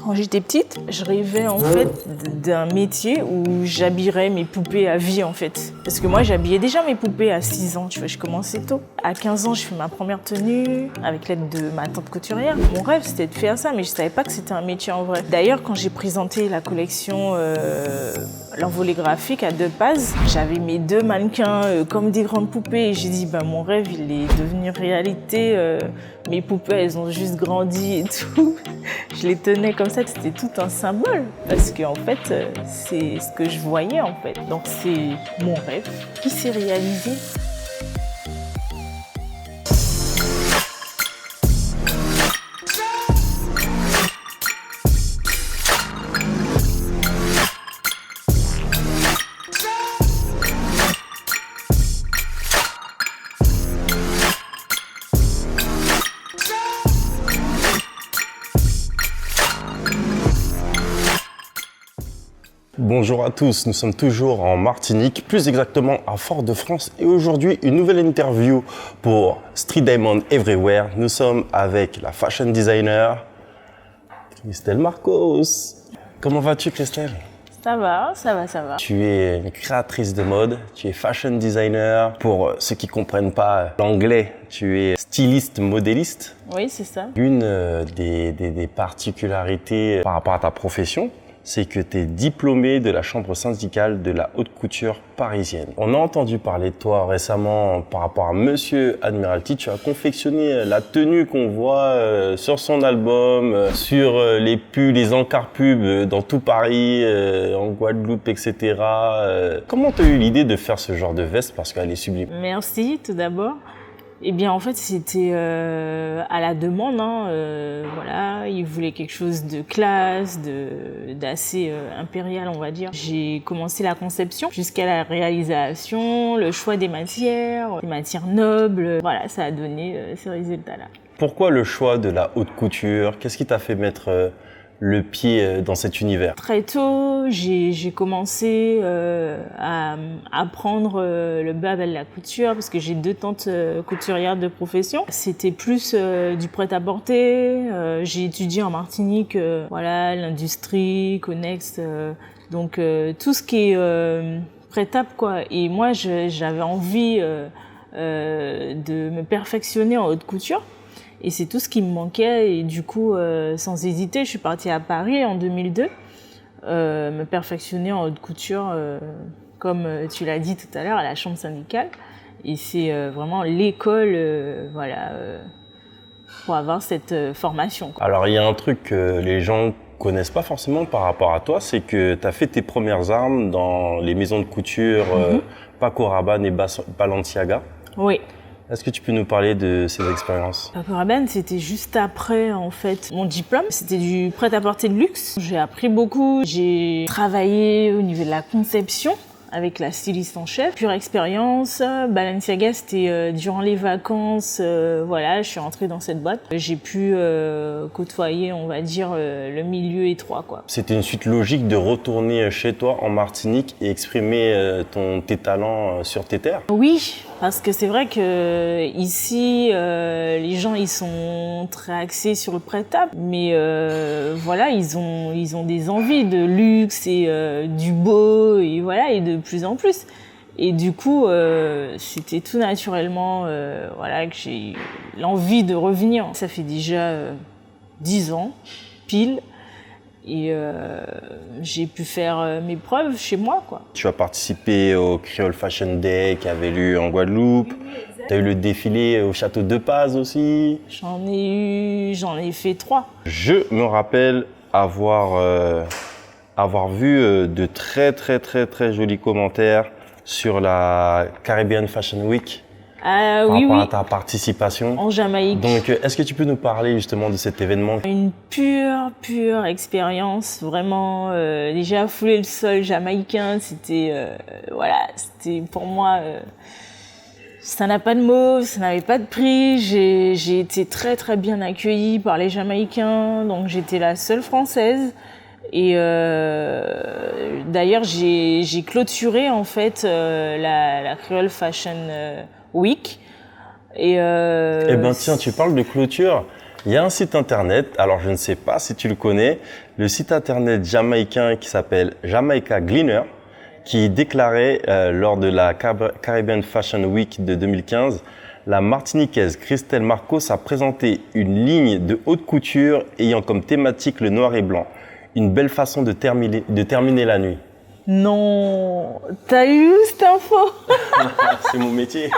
Quand j'étais petite, je rêvais en fait d'un métier où j'habillerais mes poupées à vie en fait. Parce que moi j'habillais déjà mes poupées à 6 ans, tu vois, je commençais tôt. À 15 ans, je fais ma première tenue avec l'aide de ma tante couturière. Mon rêve c'était de faire ça, mais je savais pas que c'était un métier en vrai. D'ailleurs, quand j'ai présenté la collection l'envolée graphique à Deux Paz, j'avais mes 2 mannequins comme des grandes poupées et j'ai dit mon rêve il est devenu réalité. Mes poupées elles ont juste grandi et tout. Je les tenais comme ça, c'était tout un symbole parce que en fait c'est ce que je voyais en fait. Donc c'est mon rêve qui s'est réalisé. Bonjour à tous, nous sommes toujours en Martinique, plus exactement à Fort-de-France et aujourd'hui une nouvelle interview pour Street Diamond Everywhere. Nous sommes avec la fashion designer Christelle Marcos. Comment vas-tu Christelle? Ça va, ça va, ça va. Tu es une créatrice de mode, tu es fashion designer. Pour ceux qui ne comprennent pas l'anglais, tu es styliste modéliste. Oui, c'est ça. Une des particularités par rapport à ta profession, c'est que tu es diplômé de la chambre syndicale de la haute couture parisienne. On a entendu parler de toi récemment par rapport à Monsieur Admiralty. Tu as confectionné la tenue qu'on voit sur son album, sur les pubs, les encarts pubs dans tout Paris, en Guadeloupe, etc. Comment tu as eu l'idée de faire ce genre de veste parce qu'elle est sublime? Merci tout d'abord. Eh bien, en fait, c'était à la demande. Voilà, ils voulaient quelque chose de classe, d'assez impérial, on va dire. J'ai commencé la conception jusqu'à la réalisation, le choix des matières nobles. Voilà, ça a donné ces résultats-là. Pourquoi le choix de la haute couture? Qu'est-ce qui t'a fait mettre le pied dans cet univers? Très tôt, j'ai commencé à apprendre le bas de la couture parce que j'ai 2 tantes couturières de profession. C'était plus du prêt-à-porter. J'ai étudié en Martinique, voilà, l'industrie, Connex, donc tout ce qui est prêt-à quoi. Et moi, j'avais envie de me perfectionner en haute couture. Et c'est tout ce qui me manquait et du coup, sans hésiter, je suis partie à Paris en 2002, me perfectionner en haute couture, comme tu l'as dit tout à l'heure, à la chambre syndicale. Et c'est vraiment l'école, voilà, pour avoir cette formation, quoi. Alors, il y a un truc que les gens connaissent pas forcément par rapport à toi, c'est que tu as fait tes premières armes dans les maisons de couture Paco Rabanne et Balenciaga. Oui. Est-ce que tu peux nous parler de ces expériences? Paco Rabanne, c'était juste après, en fait, mon diplôme. C'était du prêt-à-porter de luxe. J'ai appris beaucoup. J'ai travaillé au niveau de la conception avec la styliste en chef. Pure expérience. Balenciaga, c'était durant les vacances. Voilà, je suis rentrée dans cette boîte. J'ai pu côtoyer, on va dire, le milieu étroit, quoi. C'était une suite logique de retourner chez toi en Martinique et exprimer tes talents sur tes terres? Oui, parce que c'est vrai que ici, les gens ils sont très axés sur le prêt-à-porter, mais voilà, ils ont des envies de luxe et du beau et voilà et de plus en plus. Et du coup, c'était tout naturellement voilà que j'ai eu l'envie de revenir. Ça fait déjà 10 ans pile. Et j'ai pu faire mes preuves chez moi, quoi. Tu as participé au Creole Fashion Day qui avait lieu en Guadeloupe. Tu as eu le défilé au château de Paz aussi. J'en ai fait 3. Je me rappelle avoir vu de très jolis commentaires sur la Caribbean Fashion Week. Par rapport à ta participation en Jamaïque. Donc, est-ce que tu peux nous parler justement de cet événement? Une pure expérience, vraiment. Déjà fouler le sol jamaïcain, c'était voilà, c'était pour moi. Ça n'a pas de mots, ça n'avait pas de prix. J'ai été très bien accueillie par les Jamaïcains, donc j'étais la seule française. Et d'ailleurs, j'ai clôturé en fait la Creole Fashion Week. Eh ben tiens, tu parles de clôture. Il y a un site internet, alors je ne sais pas si tu le connais, le site internet jamaïcain qui s'appelle Jamaica Gleaner, qui déclarait lors de la Caribbean Fashion Week de 2015, la Martiniquaise Christelle Marcos a présenté une ligne de haute couture ayant comme thématique le noir et blanc. Une belle façon de terminer la nuit. Non, t'as eu où cette info? C'est mon métier.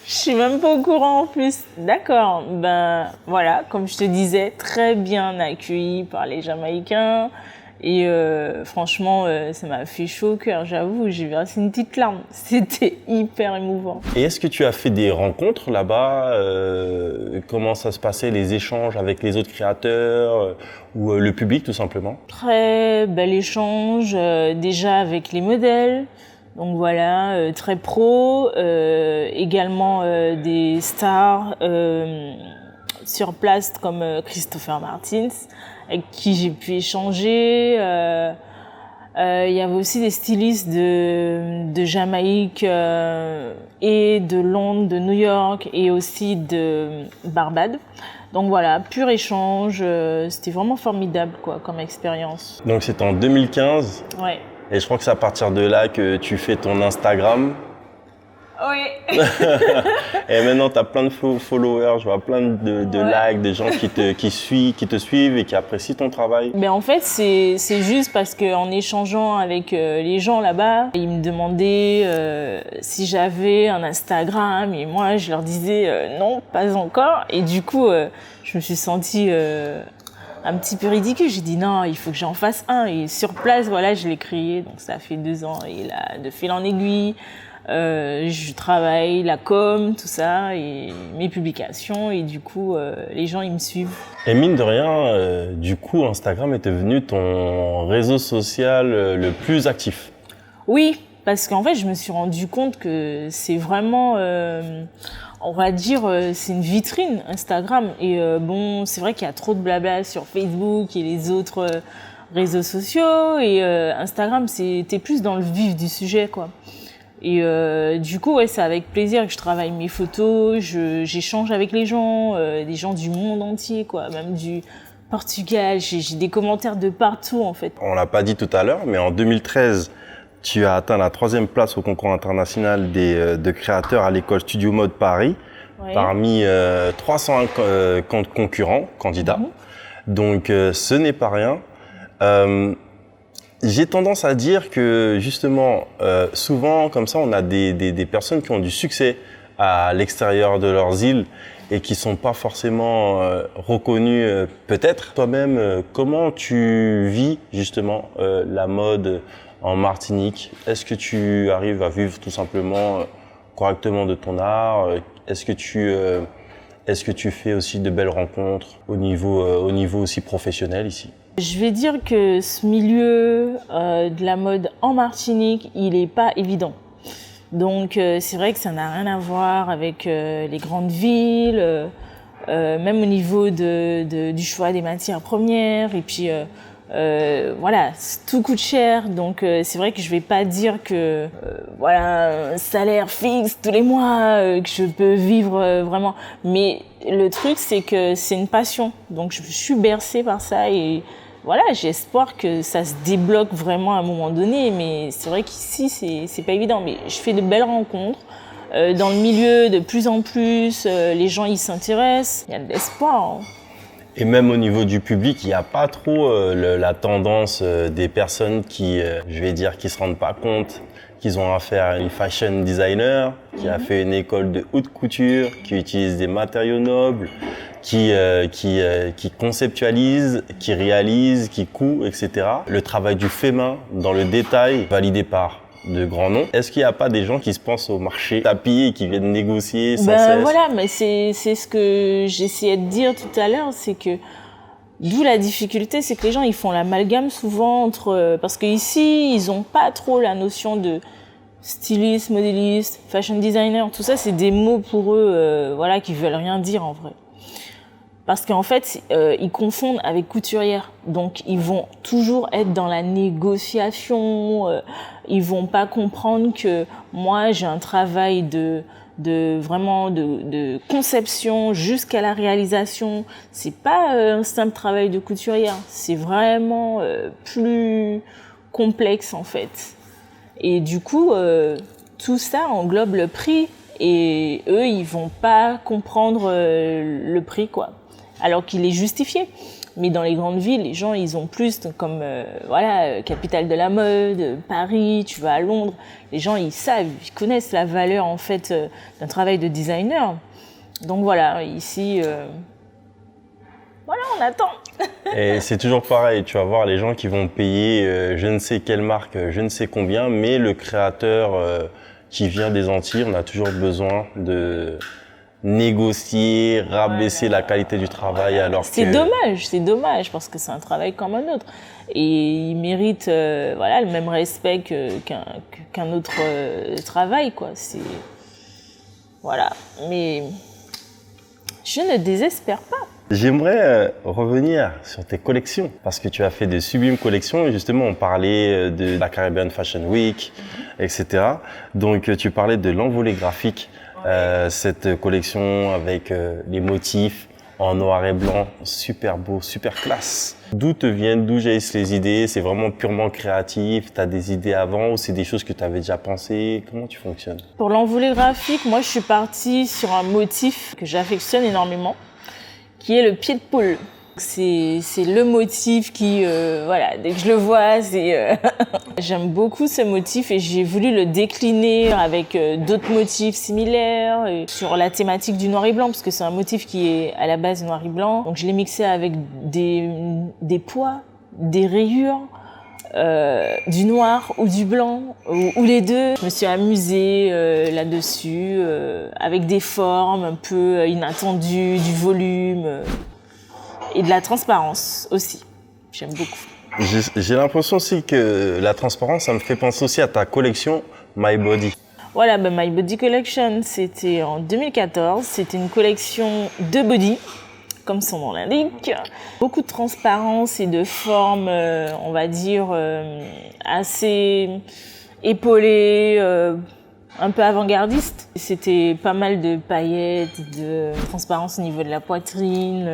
Je suis même pas au courant en plus. D'accord, ben voilà, comme je te disais, très bien accueilli par les Jamaïcains. Et franchement, ça m'a fait chaud au cœur, j'avoue, j'ai versé une petite larme. C'était hyper émouvant. Et est-ce que tu as fait des rencontres là-bas? Comment ça se passait, les échanges avec les autres créateurs ou le public tout simplement? Très bel échange, déjà avec les modèles. Donc voilà, très pro. Également des stars sur place comme Christopher Martins, avec qui j'ai pu échanger. Il y avait aussi des stylistes de Jamaïque et de Londres, de New York et aussi de Barbade. Donc voilà, pur échange, c'était vraiment formidable quoi, comme expérience. Donc c'est en 2015. Ouais. Et je crois que c'est à partir de là que tu fais ton Instagram. Oui. Et maintenant, tu as plein de followers, je vois plein de likes, des gens qui te suivent et qui apprécient ton travail. Mais en fait, c'est juste parce qu'en échangeant avec les gens là-bas, ils me demandaient si j'avais un Instagram et moi, je leur disais non, pas encore. Et du coup, je me suis sentie un petit peu ridicule. J'ai dit non, il faut que j'en fasse un. Et sur place, voilà, je l'ai créé. Donc ça fait 2 ans. Et là, de fil en aiguille, je travaille la com, tout ça, et mes publications, et du coup, les gens, ils me suivent. Et mine de rien, du coup, Instagram est devenu ton réseau social le plus actif. Oui, parce qu'en fait, je me suis rendu compte que c'est vraiment, on va dire, c'est une vitrine, Instagram. Et bon, c'est vrai qu'il y a trop de blabla sur Facebook et les autres réseaux sociaux, et Instagram, t'es plus dans le vif du sujet, quoi. Et du coup, ouais, c'est avec plaisir que je travaille mes photos, j'échange avec les gens, des gens du monde entier, quoi, même du Portugal. J'ai des commentaires de partout, en fait. On l'a pas dit tout à l'heure, mais en 2013, tu as atteint la 3e place au concours international de créateurs à l'école Studio Mode Paris, ouais, parmi 300 candidats. Donc, ce n'est pas rien. J'ai tendance à dire que justement, souvent comme ça, on a des personnes qui ont du succès à l'extérieur de leurs îles et qui sont pas forcément reconnues peut-être. Toi-même, comment tu vis justement la mode en Martinique? Est-ce que tu arrives à vivre tout simplement correctement de ton art? Est-ce que tu fais aussi de belles rencontres au niveau aussi professionnel ici? Je vais dire que ce milieu de la mode en Martinique, il est pas évident. Donc c'est vrai que ça n'a rien à voir avec les grandes villes, même au niveau du choix des matières premières. Et puis voilà, tout coûte cher. Donc c'est vrai que je vais pas dire que voilà, un salaire fixe tous les mois, que je peux vivre vraiment. Mais le truc, c'est que c'est une passion. Donc je suis bercée par ça et voilà, j'ai espoir que ça se débloque vraiment à un moment donné, mais c'est vrai qu'ici, c'est pas évident. Mais je fais de belles rencontres. Dans le milieu, de plus en plus, les gens, ils s'intéressent. Il y a de l'espoir. Hein. Et même au niveau du public, il n'y a pas trop la tendance des personnes qui, je vais dire, qui se rendent pas compte qu'ils ont affaire à une fashion designer, qui a fait une école de haute couture, qui utilise des matériaux nobles, qui conceptualise, qui réalise, qui coud, etc. Le travail du fait main dans le détail, validé par de grands noms. Est-ce qu'il n'y a pas des gens qui se pensent au marché tapis et qui viennent négocier sans cesse? Voilà, mais c'est ce que j'essayais de dire tout à l'heure, c'est que d'où la difficulté, c'est que les gens ils font l'amalgame souvent entre parce qu'ici ils ont pas trop la notion de styliste, modéliste, fashion designer, tout ça c'est des mots pour eux voilà qui veulent rien dire en vrai. Parce qu'en fait, ils confondent avec couturière. Donc, ils vont toujours être dans la négociation. Ils vont pas comprendre que moi, j'ai un travail de de conception jusqu'à la réalisation. C'est pas un simple travail de couturière, c'est vraiment plus complexe en fait. Et du coup, tout ça englobe le prix et eux, ils vont pas comprendre le prix quoi, alors qu'il est justifié. Mais dans les grandes villes, les gens, ils ont plus, comme capitale de la mode, Paris, tu vas à Londres. Les gens, ils savent, ils connaissent la valeur en fait d'un travail de designer. Donc voilà, ici, on attend. Et c'est toujours pareil, tu vas voir les gens qui vont payer je ne sais quelle marque, je ne sais combien, mais le créateur qui vient des Antilles, on a toujours besoin de négocier, rabaisser la qualité du travail alors que... C'est dommage parce que c'est un travail comme un autre. Et il mérite le même respect qu'un autre travail, quoi. Voilà. Mais je ne désespère pas. J'aimerais revenir sur tes collections parce que tu as fait de sublimes collections et justement on parlait de la Caribbean Fashion Week, etc. Donc tu parlais de l'envolée graphique. Cette collection avec les motifs en noir et blanc, super beau, super classe. D'où jaillissent les idées? C'est vraiment purement créatif? Tu as des idées avant ou c'est des choses que tu avais déjà pensées? Comment tu fonctionnes? Pour l'envolée graphique, moi je suis partie sur un motif que j'affectionne énormément, qui est le pied de poule. C'est le motif qui, dès que je le vois, j'aime beaucoup ce motif et j'ai voulu le décliner avec d'autres motifs similaires et sur la thématique du noir et blanc parce que c'est un motif qui est à la base noir et blanc. Donc je l'ai mixé avec des pois, des rayures, du noir ou du blanc ou les deux. Je me suis amusée là-dessus avec des formes un peu inattendues, du volume. Et de la transparence aussi. J'aime beaucoup. J'ai l'impression aussi que la transparence, ça me fait penser aussi à ta collection My Body. Voilà, My Body Collection, c'était en 2014. C'était une collection de body, comme son nom l'indique. Beaucoup de transparence et de formes, on va dire, assez épaulées, un peu avant-gardiste. C'était pas mal de paillettes, de transparence au niveau de la poitrine.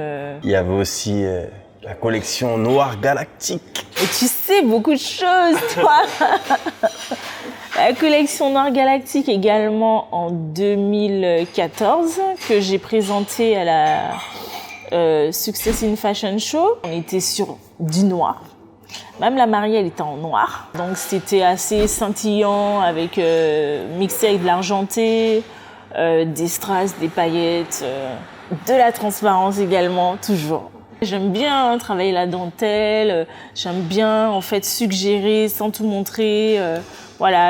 Il y avait aussi la collection Noir Galactique. Et tu sais beaucoup de choses, toi. La collection Noir Galactique également en 2014, que j'ai présentée à la Success in Fashion Show. On était sur du noir. Même la mariée, elle était en noir. Donc c'était assez scintillant, avec mixé avec de l'argenté, des strass, des paillettes, de la transparence également, toujours. J'aime bien travailler la dentelle, j'aime bien en fait suggérer sans tout montrer.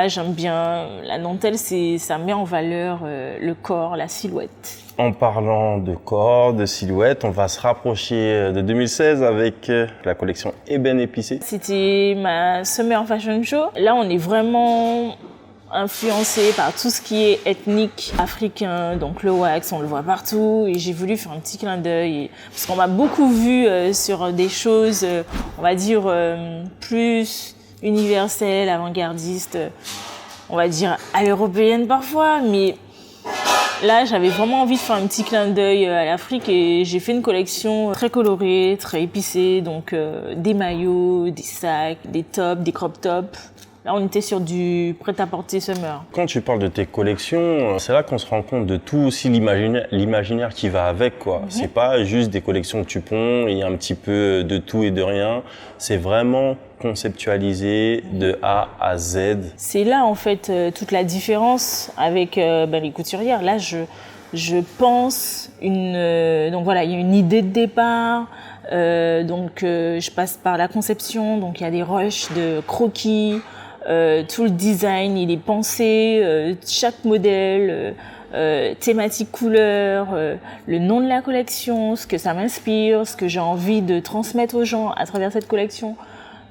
J'aime bien. La dentelle, ça met en valeur le corps, la silhouette. En parlant de corps, de silhouette, on va se rapprocher de 2016 avec la collection Ébène Épicé. C'était ma Summer Fashion Show. Là, on est vraiment influencé par tout ce qui est ethnique africain, donc le wax, on le voit partout. Et j'ai voulu faire un petit clin d'œil, parce qu'on m'a beaucoup vu sur des choses, on va dire, plus universelles, avant-gardistes, on va dire à l'européenne parfois, mais là, j'avais vraiment envie de faire un petit clin d'œil à l'Afrique et j'ai fait une collection très colorée, très épicée, donc des maillots, des sacs, des tops, des crop tops. Là, on était sur du prêt-à-porter summer. Quand tu parles de tes collections, c'est là qu'on se rend compte de tout aussi l'imaginaire qui va avec, quoi. Mm-hmm. C'est pas juste des collections que tu ponds, il y a un petit peu de tout et de rien. C'est vraiment conceptualisé de A à Z. C'est là, en fait, toute la différence avec les couturières. Là, je pense donc voilà, il y a une idée de départ. Je passe par la conception. Donc, il y a des rushs de croquis. Tout le design, il est pensé, chaque modèle, thématique couleur, le nom de la collection, ce que ça m'inspire, ce que j'ai envie de transmettre aux gens à travers cette collection.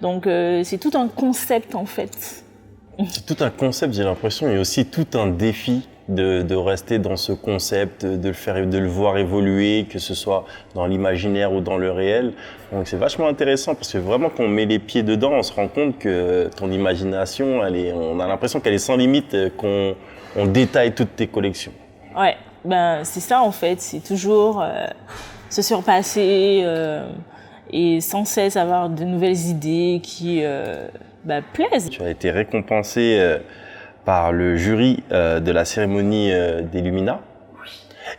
Donc c'est tout un concept en fait. C'est tout un concept, j'ai l'impression, et aussi tout un défi de rester dans ce concept, de le voir évoluer, que ce soit dans l'imaginaire ou dans le réel. Donc c'est vachement intéressant parce que vraiment quand on met les pieds dedans, on se rend compte que ton imagination, on a l'impression qu'elle est sans limite, qu'on détaille toutes tes collections. Ouais, ben c'est ça en fait, c'est toujours se surpasser et sans cesse avoir de nouvelles idées qui plaisent. Tu as été récompensé par le jury de la cérémonie des Lumina.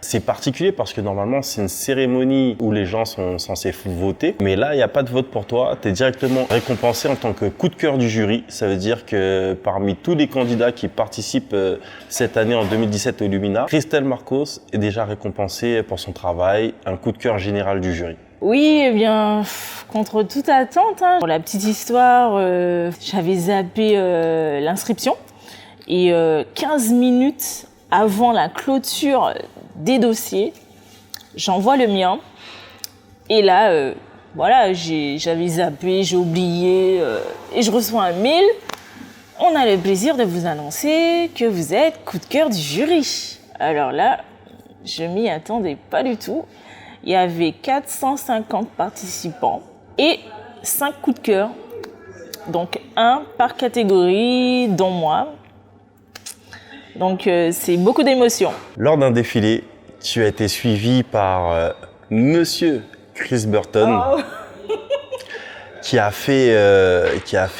C'est particulier parce que normalement, c'est une cérémonie où les gens sont censés voter. Mais là, il n'y a pas de vote pour toi. Tu es directement récompensé en tant que coup de cœur du jury. Ça veut dire que parmi tous les candidats qui participent cette année en 2017 au Lumina, Christelle Marcos est déjà récompensée pour son travail, un coup de cœur général du jury. Oui, eh bien, contre toute attente, hein. Pour la petite histoire, j'avais zappé l'inscription et 15 minutes avant la clôture des dossiers, j'envoie le mien et là, voilà, j'avais zappé, j'ai oublié et je reçois un mail. On a le plaisir de vous annoncer que vous êtes coup de cœur du jury. Alors là, je m'y attendais pas du tout. Il y avait 450 participants et 5 coups de cœur. Donc un par catégorie, dont moi. Donc c'est beaucoup d'émotions. Lors d'un défilé, tu as été suivi par Monsieur Chris Burton, qui a fait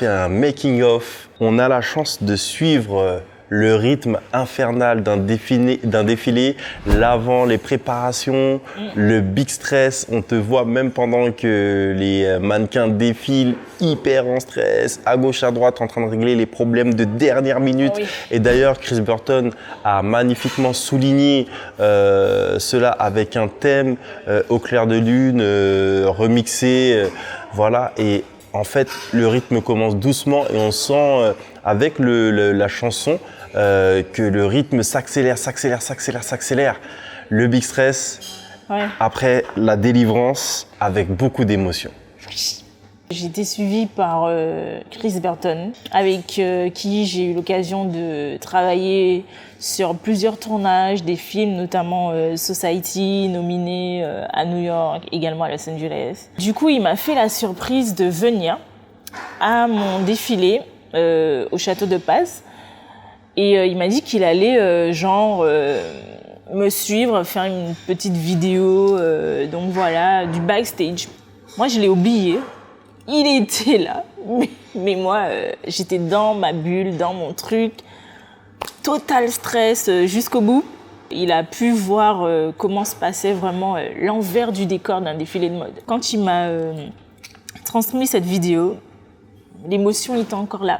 un making-of. On a la chance de suivre le rythme infernal d'un défilé, l'avant, les préparations, le big stress. On te voit même pendant que les mannequins défilent, hyper en stress, à gauche, à droite, en train de régler les problèmes de dernière minute. Oui. Et d'ailleurs, Chris Burton a magnifiquement souligné cela avec un thème au clair de lune, remixé, voilà. Et en fait, le rythme commence doucement et on sent avec la chanson que le rythme s'accélère. Le big stress, Ouais. après la délivrance, avec beaucoup d'émotion. J'ai été suivie par Chris Burton, avec qui j'ai eu l'occasion de travailler sur plusieurs tournages, des films, notamment Society, nominé à New York, également à Los Angeles. Du coup, il m'a fait la surprise de venir à mon défilé au Château de Paz. Et il m'a dit qu'il allait me suivre, faire une petite vidéo, donc voilà, du backstage. Moi, je l'ai oublié. Il était là, mais moi, j'étais dans ma bulle, dans mon truc. Total stress jusqu'au bout. Il a pu voir comment se passait vraiment l'envers du décor d'un défilé de mode. Quand il m'a transmis cette vidéo, l'émotion était encore là.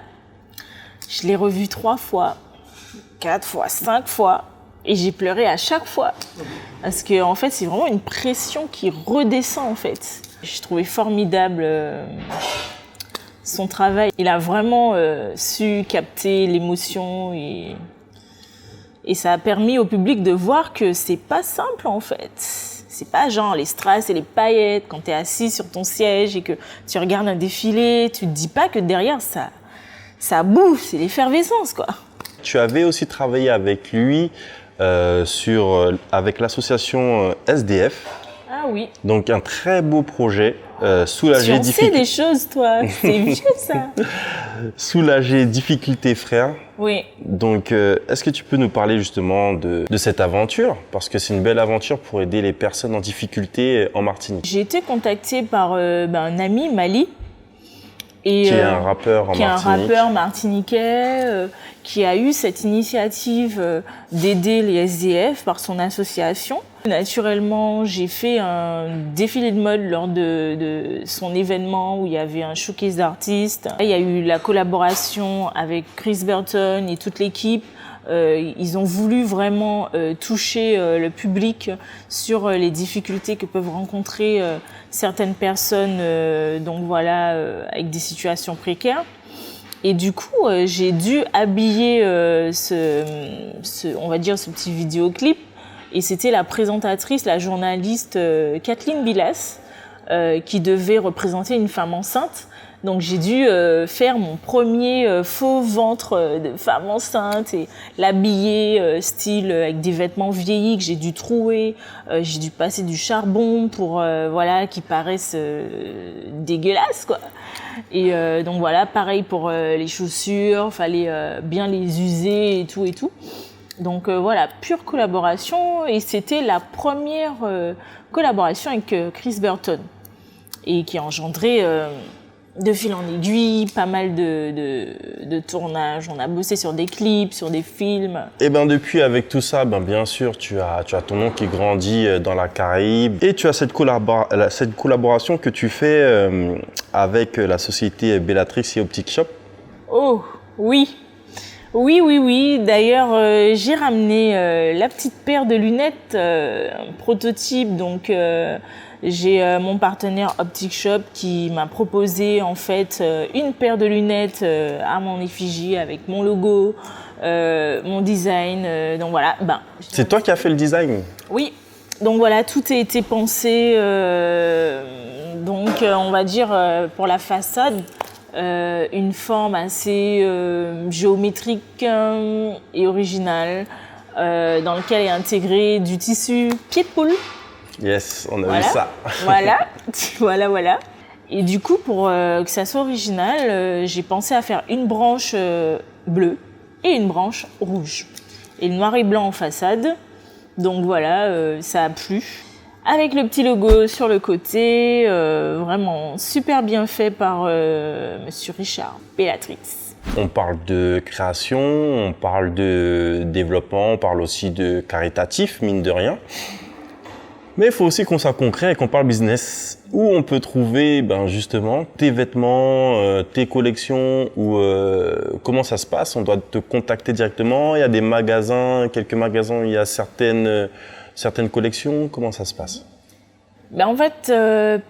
Je l'ai revue 3 fois, 4 fois, 5 fois. Et j'ai pleuré à chaque fois. Parce que, en fait, c'est vraiment une pression qui redescend, en fait. Je trouvais formidable son travail. Il a vraiment su capter l'émotion et ça a permis au public de voir que c'est pas simple, en fait. C'est pas genre les strass et les paillettes quand t'es assis sur ton siège et que tu regardes un défilé, tu te dis pas que derrière ça bouffe, c'est l'effervescence, quoi. Tu avais aussi travaillé avec lui avec l'association SDF. Ah oui. Donc un très beau projet, Soulager Tu en sais des choses, toi. C'est vieux, ça. Soulager difficultés frères. Oui. Donc est-ce que tu peux nous parler justement de cette aventure? Parce que c'est une belle aventure pour aider les personnes en difficulté en Martinique. J'ai été contactée par un ami, Mali. Et, qui est un rappeur en Martinique. Qui est un rappeur martiniquais, qui a eu cette initiative d'aider les SDF par son association. Naturellement, j'ai fait un défilé de mode lors de son événement où il y avait un showcase d'artistes. Il y a eu la collaboration avec Chris Burton et toute l'équipe. Ils ont voulu vraiment toucher le public sur les difficultés que peuvent rencontrer certaines personnes donc voilà, avec des situations précaires. Et du coup, j'ai dû habiller on va dire ce petit vidéoclip. Et c'était la présentatrice, la journaliste Kathleen Bilas, qui devait représenter une femme enceinte. Donc j'ai dû faire mon premier faux ventre de femme enceinte et l'habiller style avec des vêtements vieillis que j'ai dû trouer. J'ai dû passer du charbon pour voilà qui paraissent dégueulasses, quoi. Et donc voilà, pareil pour les chaussures, fallait bien les user et tout et tout. Donc voilà, pure collaboration, et c'était la première collaboration avec Chris Burton, et qui a engendré de fil en aiguille pas mal de tournages. On a bossé sur des clips, sur des films. Et depuis, avec tout ça, bien sûr, tu as ton nom qui grandit dans la Caraïbe, et tu as cette collaboration que tu fais avec la société Bellatrix et Optic Shop. Oh, oui. Oui. D'ailleurs, j'ai ramené la petite paire de lunettes, un prototype. Donc, j'ai mon partenaire Optic Shop qui m'a proposé en fait une paire de lunettes à mon effigie avec mon logo, mon design. Donc voilà. C'est toi qui as fait le design? Oui. Donc voilà, tout a été pensé. On va dire pour la façade. Une forme assez géométrique et originale dans lequel est intégré du tissu pied de poule. Yes, on a vu ça. Voilà. Et du coup, pour que ça soit original, j'ai pensé à faire une branche bleue et une branche rouge. Et le noir et blanc en façade. Donc voilà, ça a plu. Avec le petit logo sur le côté, vraiment super bien fait par Monsieur Richard Bellatrix. On parle de création, on parle de développement, on parle aussi de caritatif, mine de rien. Mais il faut aussi qu'on soit concret et qu'on parle business. Où on peut trouver justement tes vêtements, tes collections, ou comment ça se passe? On doit te contacter directement? Il y a des magasins, quelques magasins, il y a certaines collections, comment ça se passe? En fait,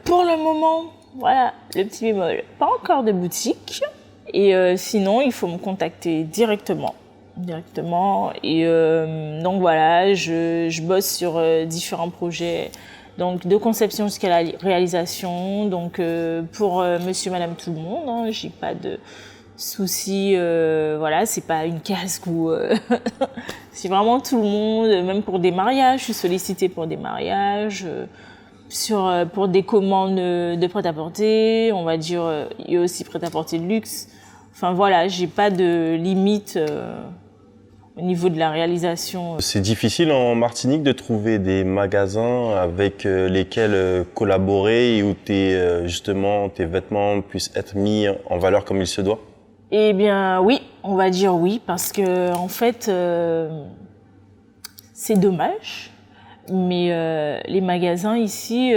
pour le moment, voilà, le petit bémol, pas encore de boutique. Et sinon, il faut me contacter directement. Et donc voilà, je bosse sur différents projets, donc de conception jusqu'à la réalisation. Donc pour Monsieur, Madame, tout le monde, hein, j'ai pas de soucis. Voilà, c'est pas une casque ou c'est vraiment tout le monde. Même pour des mariages, je suis sollicitée pour des mariages. Pour des commandes de prêt-à-porter, on va dire, il y a aussi prêt-à-porter de luxe. Enfin voilà, j'ai pas de limite au niveau de la réalisation. C'est difficile en Martinique de trouver des magasins avec lesquels collaborer et où justement tes vêtements puissent être mis en valeur comme il se doit? Eh bien oui, on va dire oui, parce que en fait, c'est dommage. Mais les magasins ici,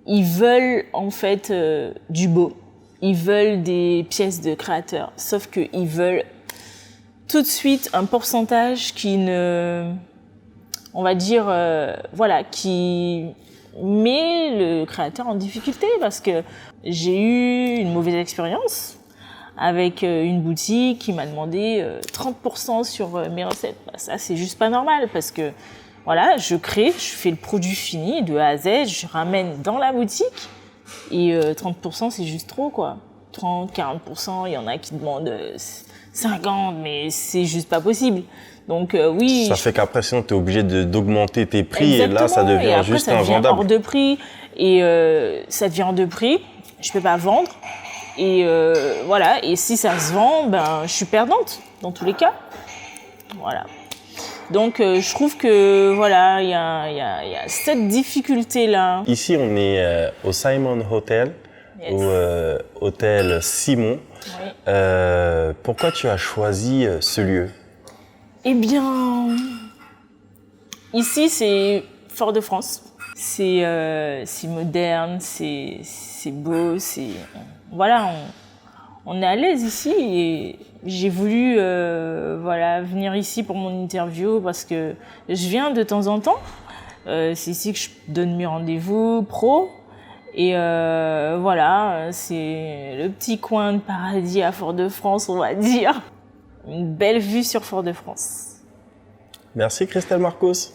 ils veulent en fait du beau. Ils veulent des pièces de créateurs. Sauf qu'ils veulent tout de suite un pourcentage qui met le créateur en difficulté. Parce que j'ai eu une mauvaise expérience avec une boutique qui m'a demandé 30% sur mes recettes. Ça, c'est juste pas normal, parce que voilà, je fais le produit fini de A à Z, je ramène dans la boutique, et 30% c'est juste trop, quoi. 30, 40%, il y en a qui demandent 50, mais c'est juste pas possible. Donc oui. Ça fait qu'après, sinon, tu es obligé d'augmenter tes prix. Exactement. Et là, ça devient après, juste ça devient invendable. hors de prix, et ça devient hors de prix, je peux pas vendre, et voilà, et si ça se vend, je suis perdante, dans tous les cas. Voilà. Donc je trouve que voilà, il y a cette difficulté-là. Ici, on est au Simon Hotel, Yes. au hôtel Simon. Oui. Pourquoi tu as choisi ce lieu? Eh bien, ici c'est Fort-de-France. C'est moderne, c'est beau, voilà, on est à l'aise ici, et j'ai voulu venir ici pour mon interview parce que je viens de temps en temps. C'est ici que je donne mes rendez-vous pro. Et voilà, c'est le petit coin de paradis à Fort-de-France, on va dire. Une belle vue sur Fort-de-France. Merci Christelle Marcos.